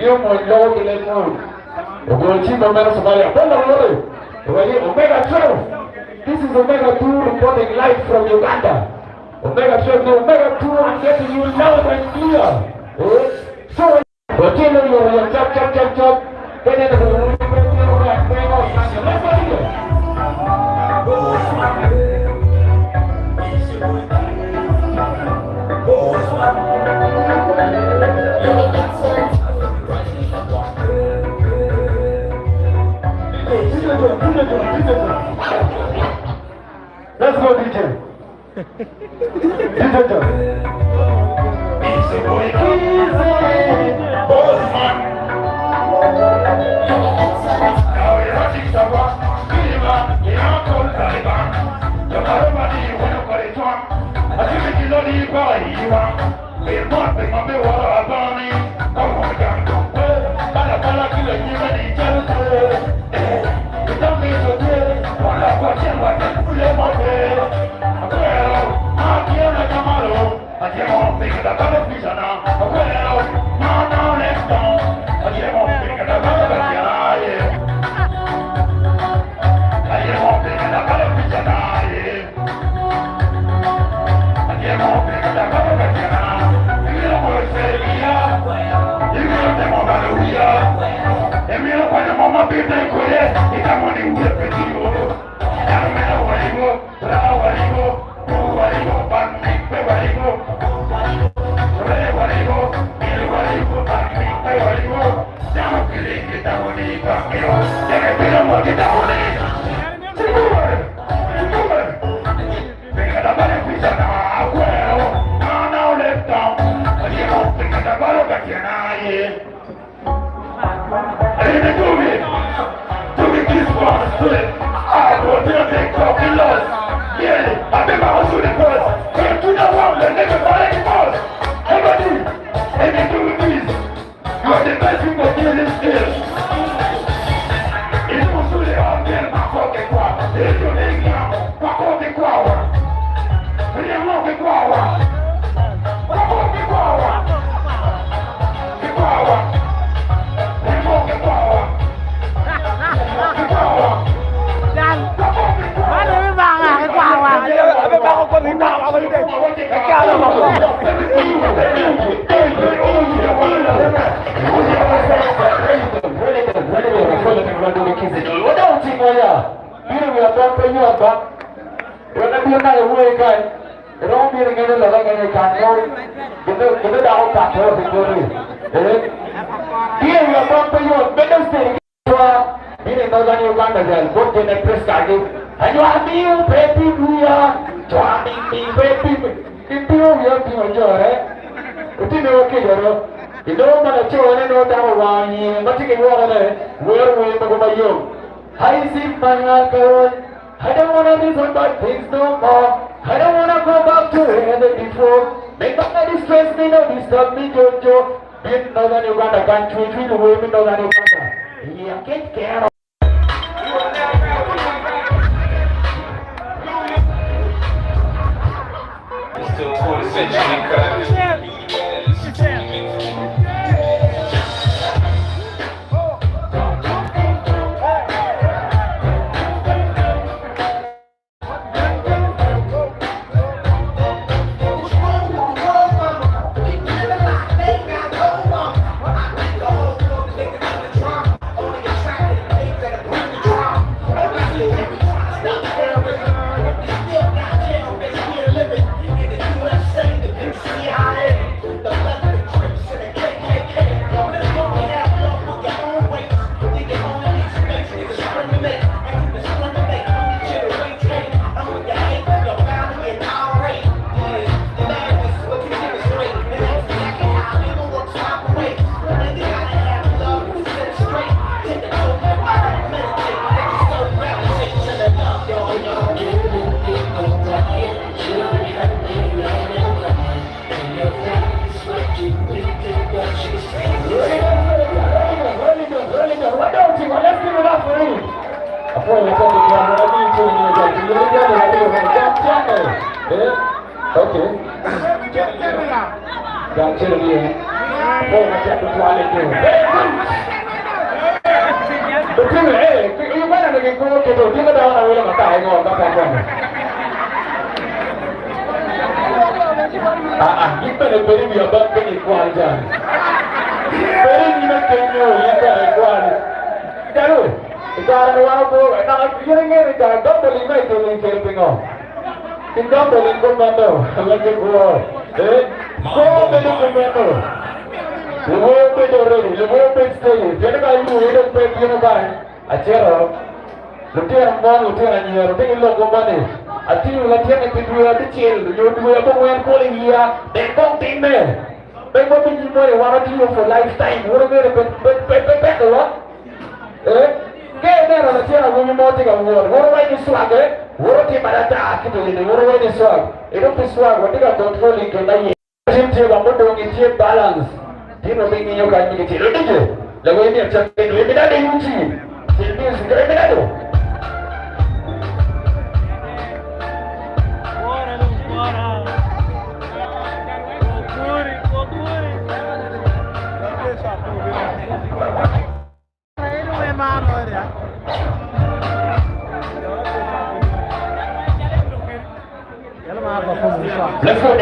you want low to let go. We're going to cheat on Somalia. Omega 12. This is Omega 2 reporting live from Uganda. Omega 12, Omega 2, I'm getting you loud and clear. So, continue your chop. Then it will be let's go here. Let's go, DJ. DJ John. I don't want to listen about things no more. I don't want to go back to where they before. Make up my distress me, no disturb me, Jojo. In northern Uganda, country, treat the way in northern Uganda. Yeah, get care of. Still 4th century cut. Oh, macam tu soal itu. Betul you mana nak ikut tu? Dia kata orang boleh makan engkau apa. Kita nak beri biar bagi kuat je. Beri ni nak kenyu, kita kuat. Jalu, sekarang orang tu, nak kira kita dah boleh main tu ni kira kita boleh komando, lagi kuat. Kau boleh komando. Lebih betul, lebih betul. Jadi kalau you hidup pergi nak acara, lutihan mana, lutihan ni, lutihan lo komando. Ati latihan itu dua kecil, dua pemain calling dia, tengok timnya. Tengok pinjam boleh warna dia for lifetime. Orang ni bet lah. Kaya ni latihan aku ni mau tiga orang. Orang lain swag, orang ti pada tak kita ni. Orang lain swag. Itu swag. Orang tiga controlling kita ni. Sim tiga mudong ini balance. Tino begini yo kan ni kecil. Itu je. Lagu ini macam ni. Ini dah ada uji. Sini sudah ada tu. Let's go.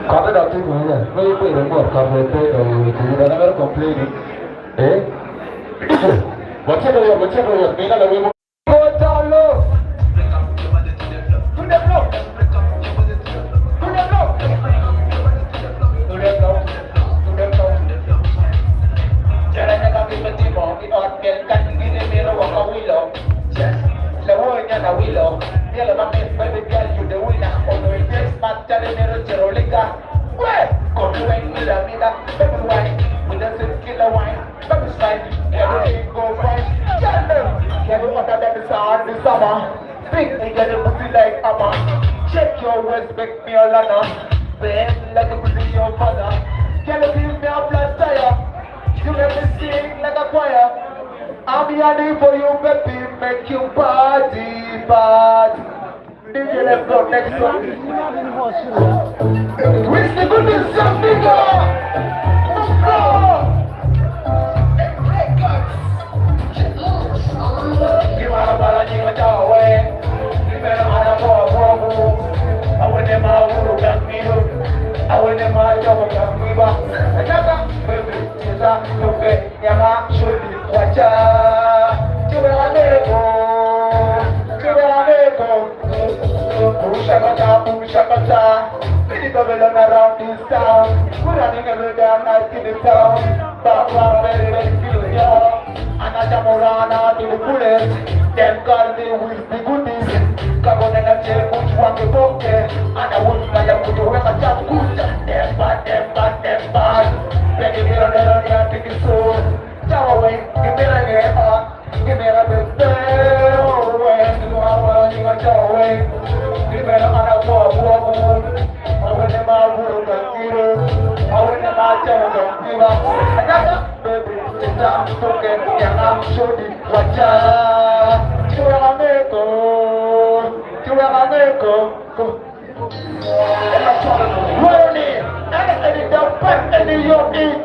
Kalau dah tu mana? Mereka pun remote kalau tu itu dah nak komplain. Macam mana? Bila lagi Batoro. Sudah belum? Caranya kami bertimbang, kita akan ini merah wakawilo. willow. Yellow my miss, baby girl, you the winner. On the face, my telling you to Rolika. Where? Come to wine, Mida, baby wine. With a killer wine, baby slide. Everything go fine. Tell them, can you order that is hard this summer? Big nigga, the pussy like Amma. Check your waist, make me a lana. Bend like a pussy your father. Can you give me a flat tire? You make me sing like a choir. I'm yearning for you, baby, make you party, party. DJ, let's go next one. Wish the goodness of nigga. Let's go. Gimara bala jinga chawe. Gimara mara bobo. Awene ma uru gamiru. Awene ma jawa gamiba. Ajaka baby tisa tuke yama shudi wacha. Chibaleko. Pushakata. Pretty double around this town. We're running every damn night in the town. Bakwa very peculiar. And I jam around to the bullets. Them call me with the goodies. Come on and I'm saying which one to book it. And I wouldn't like to put away my job good. Them bad. Begging me on the take it so. Chow away, give me a heart. Give me a bit bell. When you are running a chow away. Give me a war. I went in my room and hero. I went in my town and hero. I got up, baby. It's time to get young. I'm shooting. Watch out. Churameko. Warning. Anything don't put any your eat.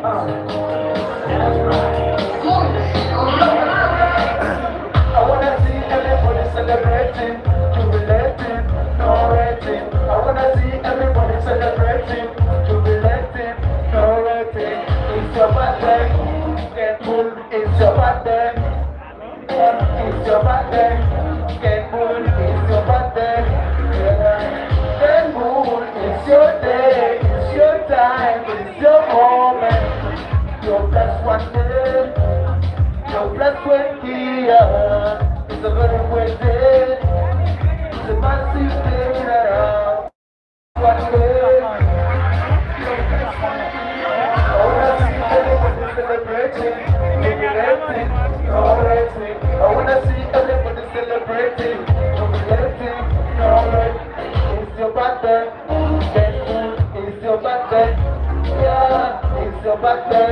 I wanna see everybody celebrating, jubilating, no rating. I wanna see everybody celebrating, jubilating, no rating. It's your birthday, get full, it's your birthday. It's your birthday, get full, it's your birthday. Get full, it's your day, it's your time, it's your moment. Your blessed one day, your blessed one here. It's a very great day, it's a massive day now. One day, I wanna see everybody celebrating, jubilating, no rating. I wanna see everybody celebrating, jubilating, no rating. It's your birthday, it's your birthday, yeah, it's your birthday.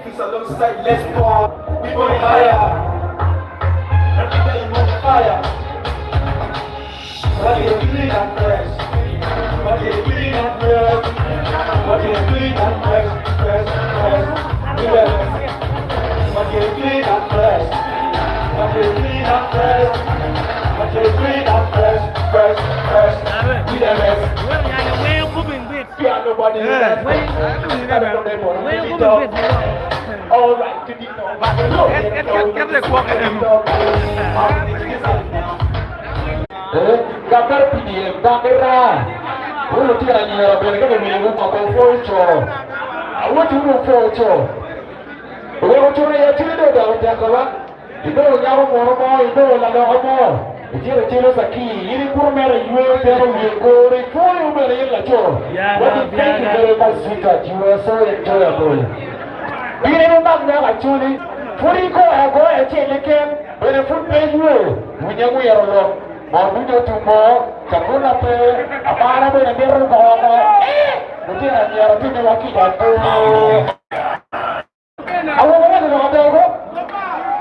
It's alongside, let's go, we going higher. Every day you on fire. What you clean and fresh? What you clean and fresh? What you clean and fresh? Fresh. What you clean and fresh? What you clean and fresh? What you clean and fresh? Fresh. We the best. Where you moving with? Yeah, nobody else. Where you moving with? All right, to the Gambar PDF, kamera. Ulu tira nyera bele kama mwenye foto. Awatu foto. Wewe tuna ya tilo da utakawa. Ido nyaro moromo, ido la homo. Tiro saki, ili kurumera yue pero yekore, foi umera yela cho. What do you think very much sweetheart? You are so enjoyable. Bine magna Acholi. Furiko ago echelekem, bene footpage wo. Munyamu yarolo. Mabujo tumo, chakula pe, apara bene bero kono. Mutina nyara tini wakija to. Awo wala na wadago.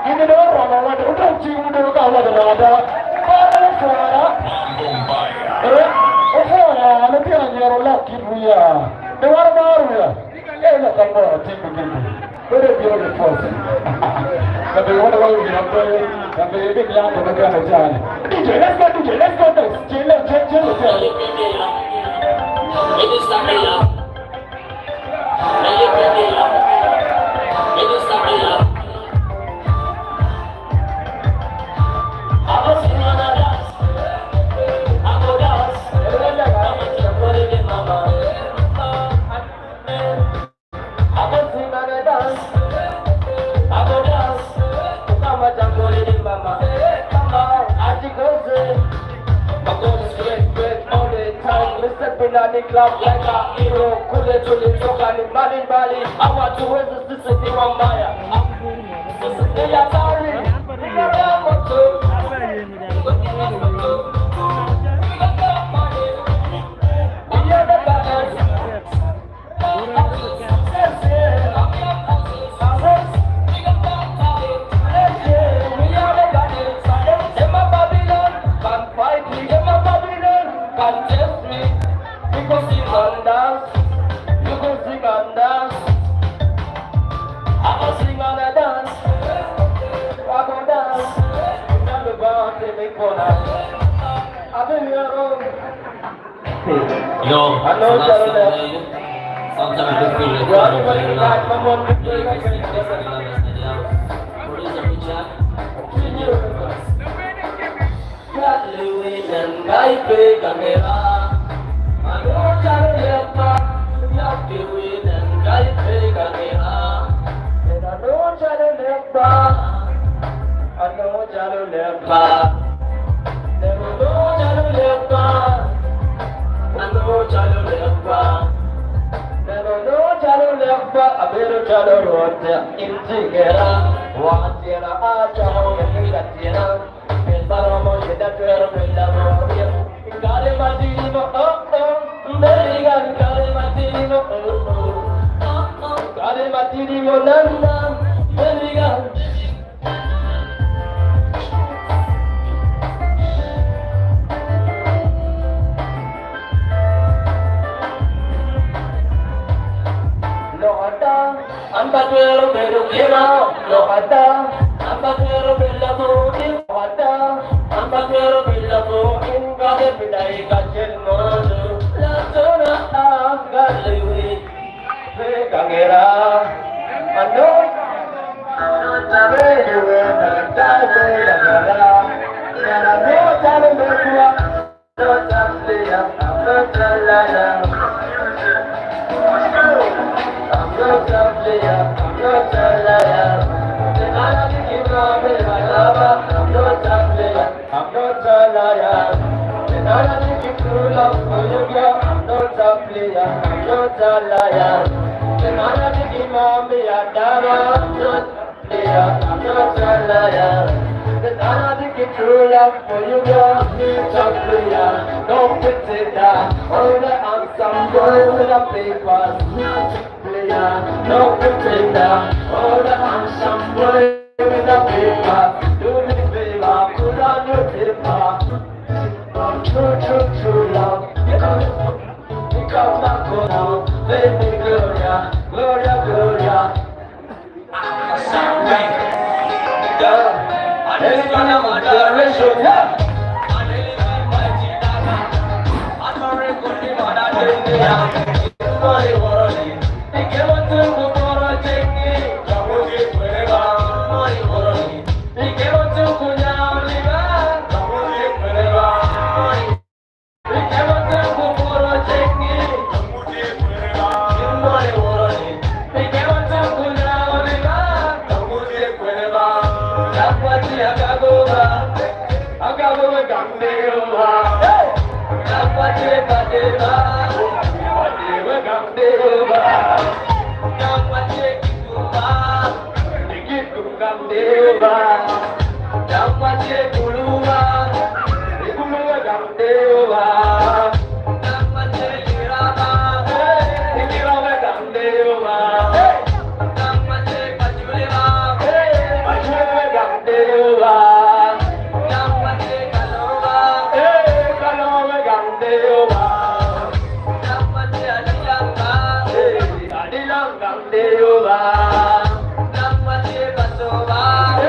Ine do wala wada. Uto chingu do ka wada wada. Para fora. Fora, mutina nyara laki buya. De wara maruya. Ela kamba tingu tingu. Very beautiful. Tapi what about you? Tapi ini yang berbeda macam. DJ, let's go next. Chill. Ini sambil. Aku semua das. Aku das. Aku semua das. Aku das. Mama, I I'm going straight all the time. Me stepping on the club like a hero. Kule tuli soka ni Bali. I want to resist this city one buyer. This is the Atari. We got that motor. We are the balance. Contest me, you go sing and dance, you go sing and dance. I go sing and I dance, I go dance. I'm the bound to make corner. I've been here all. Yo, I know that. sometimes I feel like You are the one who got my mom to play like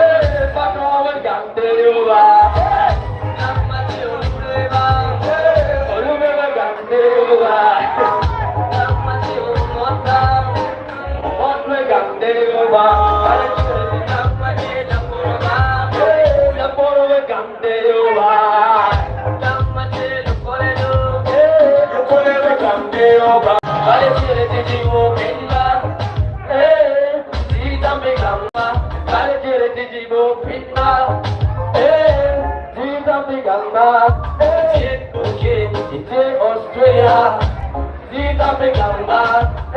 Hey, Baganda, it's Australia, Sita Baganda, Baganda,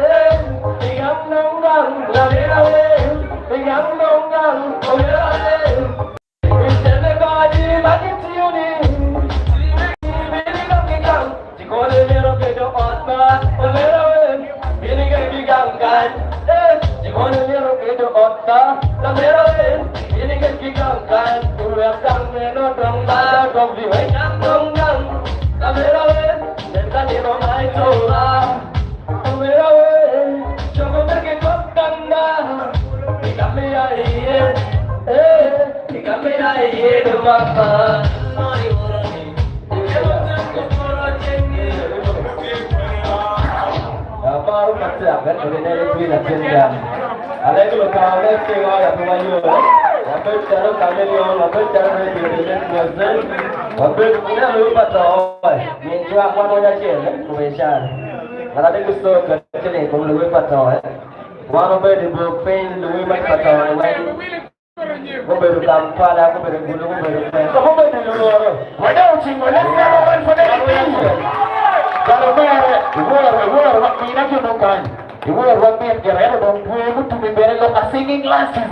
singing classes,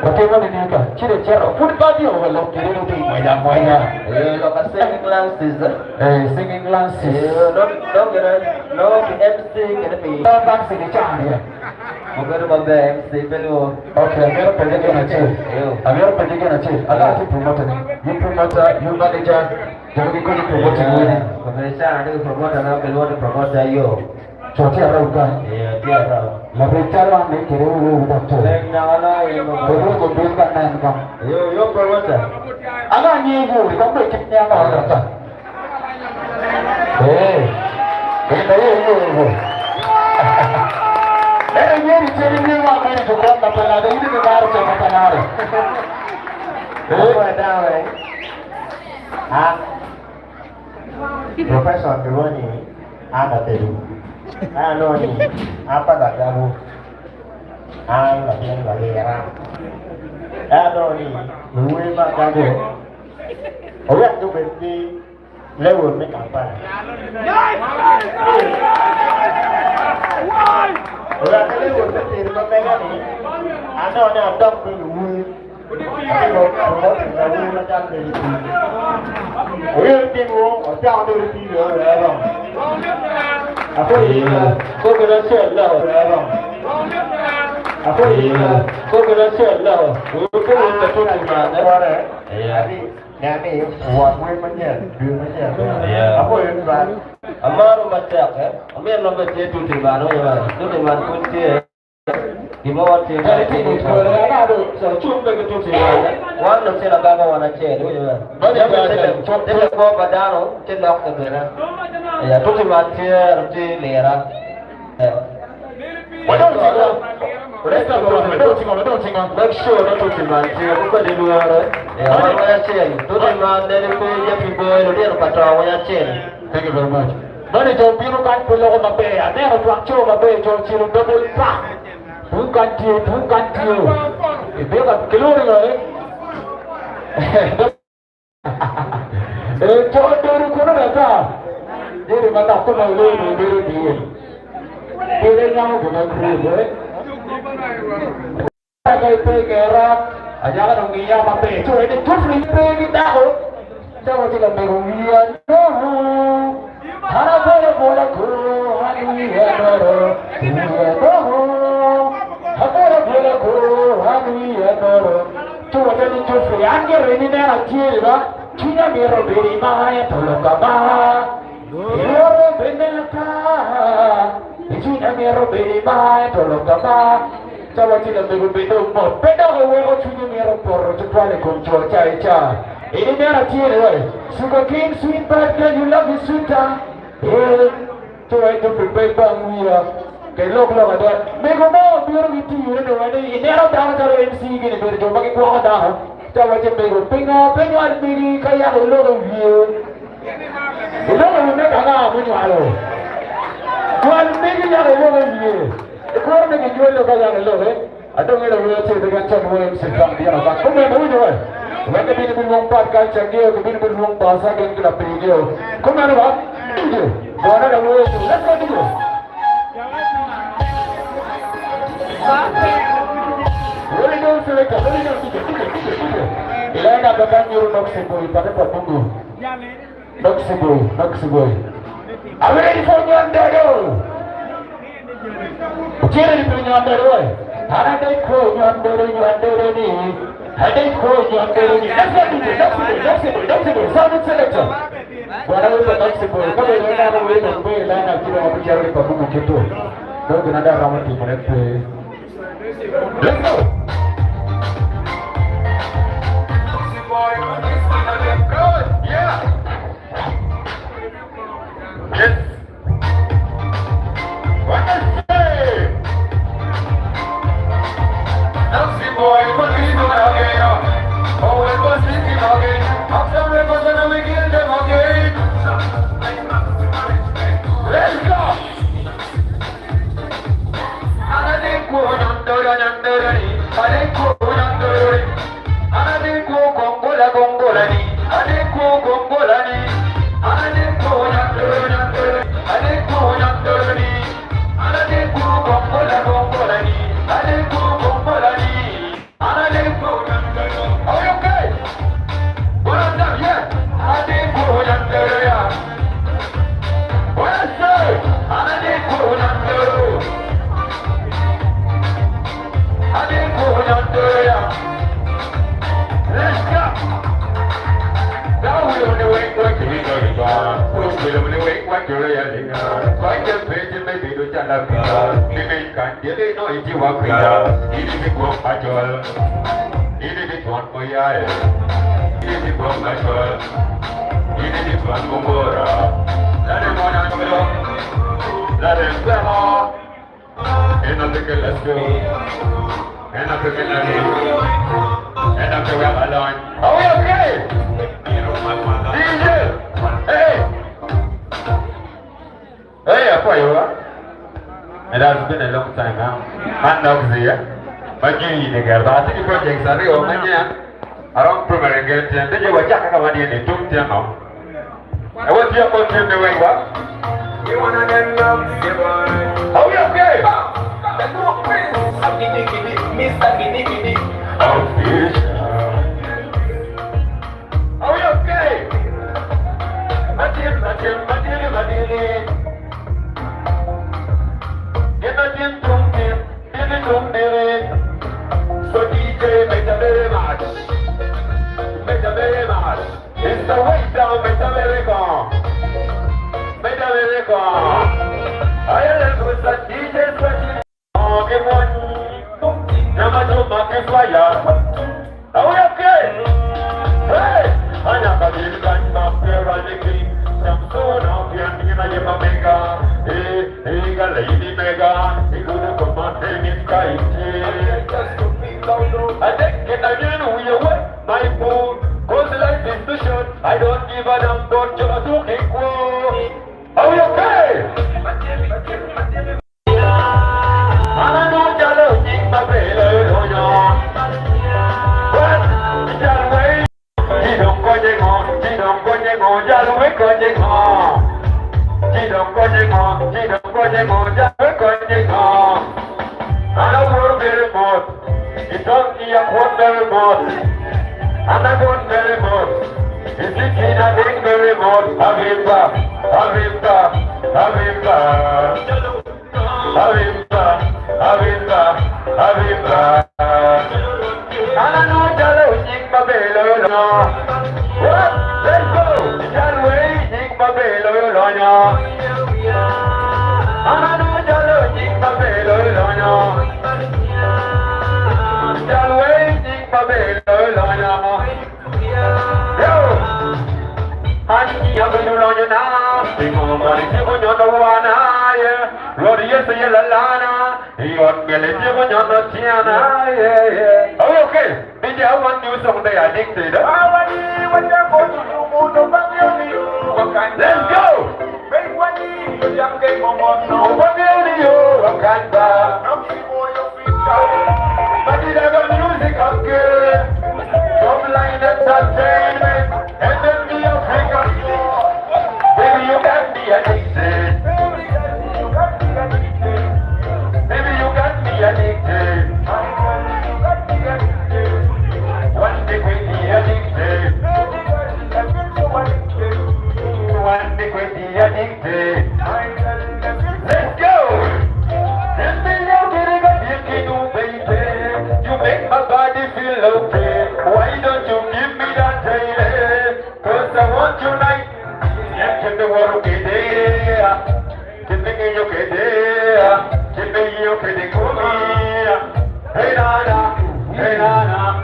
whatever in Uganda, Chile Chero, food party or look, singing classes, singing classes, no MC, can be dancing in China. MC, okay, I'm going to put again a chair. I'm going to put again a chair. I got to promote it. You promoter, you manager, you be good to promote it. Commission, promote and I will promote you. Chope around, yeah, Lapir make it over Doctor. You promoter. I don't need you, don't break it down. Hey, you're telling me what I'm to come up and I didn't know. Professor Bironi, I know him, apa Bagamu, I Lapir Valera. I know him, the way Bagamu. Oh, we have to be level make a plan. We are the level that is not many. I know they are dumping the wood. I know promoting the wood and that is the real thing wrong or down to the TV or whatever. I put it go to the shirt level. I put it go to the shirt level. We will put it the total man. Nani, what women yet? Do you know? I put it back. A man of myself, a man of the tea to the man, to the man put here. The more tea, so two big to the one of the Baba on a chair. But they will go Badano, 10 off the dinner. Yeah, to the man here of the Lera. What don't you make sure not to the man here, because they were a chain. To the man, then you pay Jeffy Boy, or the Batwa, a chain. Thank you very much. But it's a beautiful below my bay. I never drank my bay, John Chill double pack. Who can't you? If they have glory, Chope Kunaka. They remember to my lady, very dear. They now go to I take a rap. I got a Yama Bay. So it's too free paying it out. That was in a Meruia. No. Hana Bola Go, Honey, Adoro. Habora Go, Honey, Adoro. To a very too free. I'm getting in a Tira. Tina Miro, Baby, my Tolokama. You're a Benata. Tina Miro, Baby, my Tolokama. So what is a little bit of more? Better away to the mirror for to try to control Charicha. In a Tira. Sugar cane, sweet bird, can you love his sweeter? To I to prepare Banguia. Can look at that. Make a more beautiful you already. In there, down to the MC in a bit of a walk down. So I can make a finger, bring one meeting, Kaya, a lot of you. You know, we make a laugh when you are. One million a lot of you. The corner can you look at a little bit. I don't get a real tape against some Williams and come the other back. Come on, move away. Weka bini bini mumpat kancang dia, bini bini mumpat saking kena pergi dia. Kau mana bang? Dia. Buana dah mulai tu. Let's go tu. Boleh dong seleka, boleh dong tiga. Ilain nak akan nyuruh nak seboi pada Bagungu. Nak seboi. Are we ready for Uganda? Ciri di punya Uganda doy. Ada dekho Uganda ni. Hadeko Uganda ni. Nak seboi. Sound selector. Buana kita nak seboi. Kalau kita nak boleh nak boleh lain nak kita nak bicara di Bagungu kita. Kau kena ada ramai tu mereka. Let's go. Good, yeah. Yes. What I say? Nazi boy, what we do again? Oh, it was thinking again. After we was gonna begin them again. Let's go. It has been a long time now. Man knows here. Bakenyi negara. Tapi di project sari orangnya orang permanent. Jadi wajah kawan dia ni tumtiang no. Awak dia pun tim the way what? You wanna end up the boy? Oh yeah, okay. The two prince. Gini, Mr. Gini. Official. Oh yeah, okay. Matil. So DJ, make a very much. It's the way down, make a very gone. I am with the DJ stretching. Oh, give one. Number two, market fire. Are we okay? Hey! I am a little guy, not fair, I think. Some soon of you and you are mega. Hey, a lady mega. He couldn't come on, it's kind. I think I know you way, my fool. Cause life is too short. I don't give a damn, don't you do equal. Are we okay? I know you're looking my baby, waro kedea, chipping yo kedea, chipping yo kedekumia. Hey nana,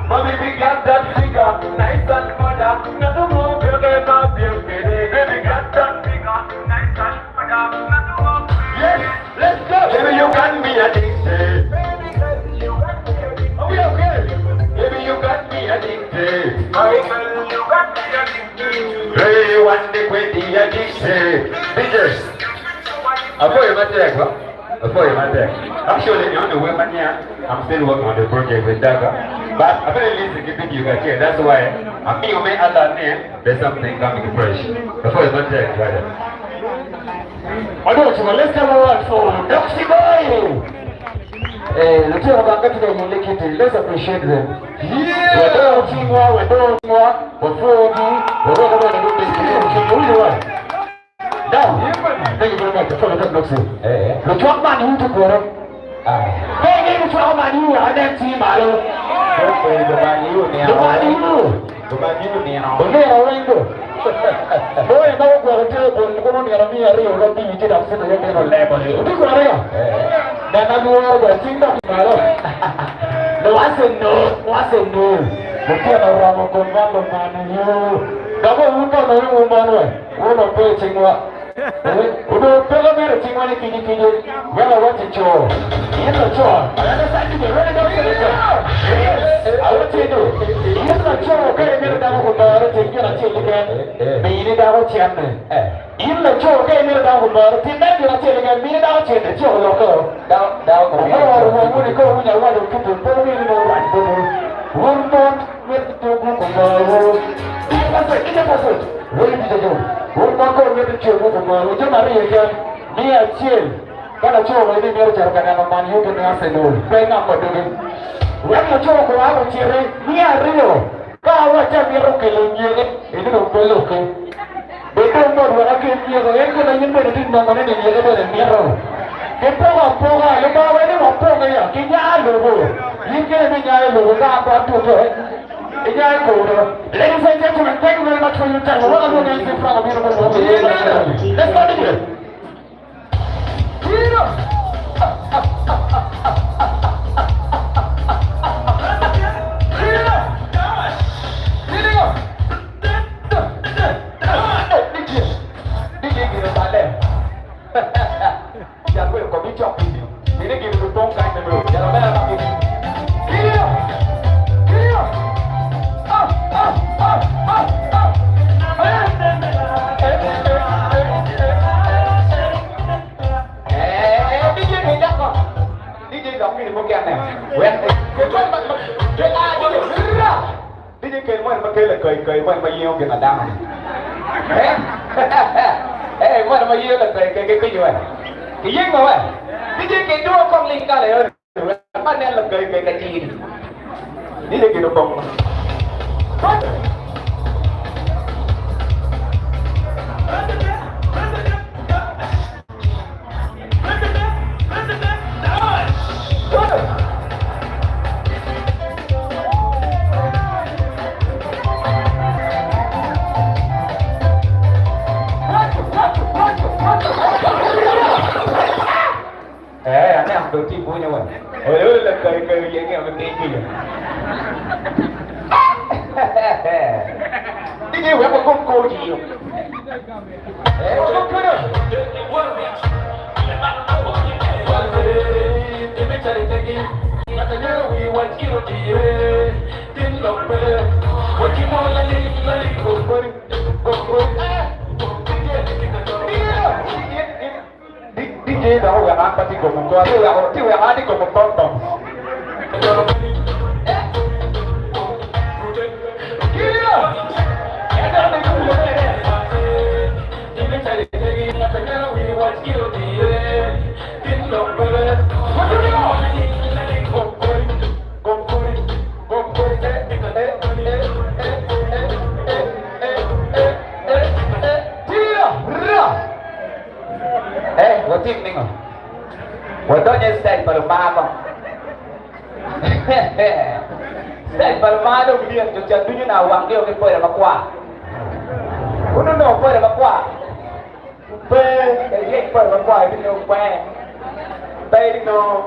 mommy we got that figure, nice and mother, nothing more good about you, baby got that figure, nice and mother, nothing more. Yes, let's go. Baby you got me addicted. Baby you got me addicted. Are we okay? Baby you got me addicted. Baby you got me addicted. Hey, one day with the addiction. Bitches. Before you might take, huh? Before you might take. Actually, you're on the way, man, here. I'm still working on the project with Daga. But I'm very lazy to keep you guys here. That's why I'm being on my other name. There's something coming fresh. Before you might take, brother. I don't know, let's come around for Doxy Boy! The two of our country, let's appreciate them. Yeah! We're doing more, we're for you, we're going to do this. Now, thank you very much. Follow that Doxy. The 12 man who took over. Hey, the 12 man who are that team, Alur. The man you. Boy, no go to the Gimara Rio, don't be to the level. You go there. Then I go over the thing of Malo. No, I said no. The Kena Ramo Commando man, you. Double woman, one of preaching what? Who don't tell a better thing when it can you. Well, I want to show. In the show, I understand you ready to get it. I want to do. Here's the show, okay, I'm going to take you again. Be it our champion. In the show, okay, I'm going to take you again. Be it our champion. Show local. Down. Oh, when you go, when I want to put the phone in the right to do. One month with the group of What did you do? One month with the children of Maria again. Me a chill. But a show with the military man, you can answer no. Bring up what doing. When you talk about Chile, me a Rio. Go watch a miracle in you. It don't go looking. They don't know what I can hear. They ain't going to didn't know what anything in the mirror. They pull up, you know, anyone pull me up. Can you Alur? You gave me Alur, not Batoro. Ladies and gentlemen, thank you very much for your time. What are you going to in front of you? Let's go to it. Cười mà yêu kìa là đau. Ê, mà yêu là cái gì vậy? Cái gì mà vậy? Cái đua con linh ca này ơi. Bạn nên là cười cái gì? Đi cái đồ bông. Đồ chim vui nhau rồi. Ôi là cười vậy nghe mình đi gì vậy? Đi đi quẹo con cô gì rồi? Con cứ đâu? DJ đâu là anh bắt đi cùng một con, chứ là anh đi cùng một con tổng. Tim nih kok. Fotonya style Palma. Style Palma dong dia jatuhnya nawang dia ke poin Kakwa. Udah dong poin Kakwa. Bê, cái ghét phần vào quài bên đường que. Đây đi nó.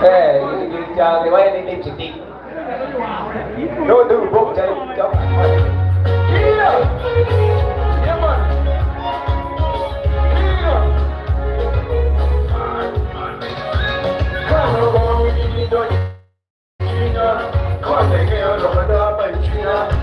Ê, chờ thì quay đi chỉ đi. Đôi từ bụng cho